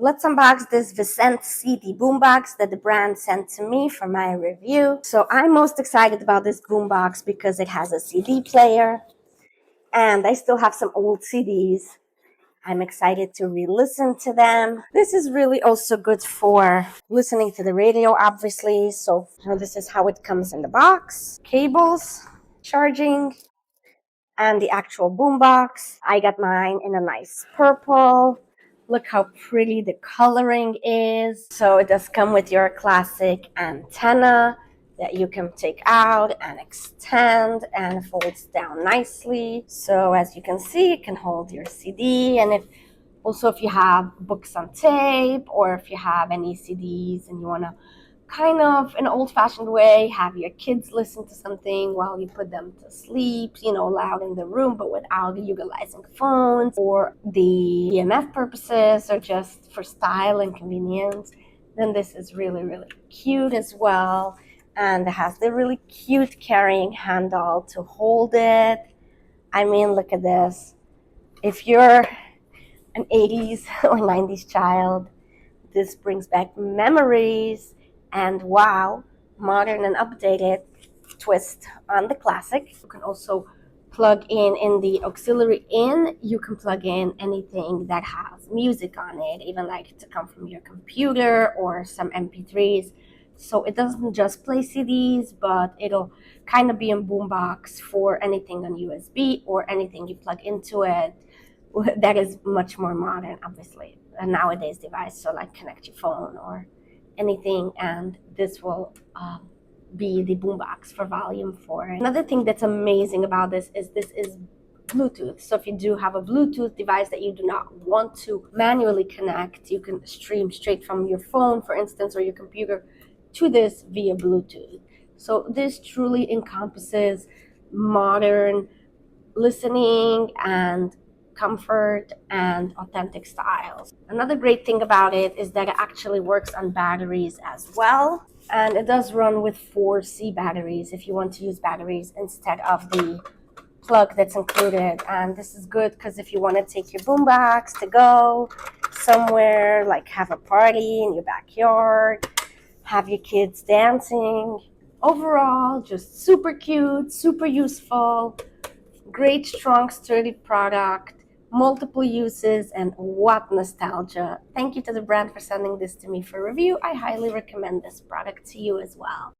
Let's unbox this Vicente CD boombox that the brand sent to me for my review. So I'm most excited about this boombox because it has a CD player and I still have some old CDs. I'm excited to re-listen to them. This is really also good for listening to the radio, obviously. So this is how it comes in the box. Cables, charging, and the actual boombox. I got mine in a nice purple. Look how pretty the coloring is. So it does come with your classic antenna that you can take out and extend, and folds down nicely. So as you can see, it can hold your CD, and if you have books on tape, or if you have any CDs and you want to kind of an old-fashioned way have your kids listen to something while you put them to sleep, loud in the room but without utilizing phones, or the EMF purposes, or just for style and convenience, then this is really, really cute as well. And it has the really cute carrying handle to hold it. I mean, look at this. If you're an 80s or 90s child, this brings back memories, and wow, modern and updated twist on the classic. You can also plug in the auxiliary in. You can plug in anything that has music on it, even like to come from your computer or some MP3s. So it doesn't just play CDs, but it'll kind of be a boombox for anything on USB or anything you plug into it. That is much more modern, obviously, a nowadays device. So like connect your phone or anything, and this will be the boombox for volume 4. Another thing that's amazing about this is Bluetooth. So if you do have a Bluetooth device that you do not want to manually connect, you can stream straight from your phone, for instance, or your computer to this via Bluetooth. So this truly encompasses modern listening and comfort and authentic styles. Another great thing about it is that it actually works on batteries as well, and it does run with 4C batteries if you want to use batteries instead of the plug that's included. And this is good because if you want to take your boombox to go somewhere, like have a party in your backyard, have your kids dancing. Overall, just super cute, super useful, great, strong, sturdy product, multiple uses, and what nostalgia. Thank you to the brand for sending this to me for review. I highly recommend this product to you as well.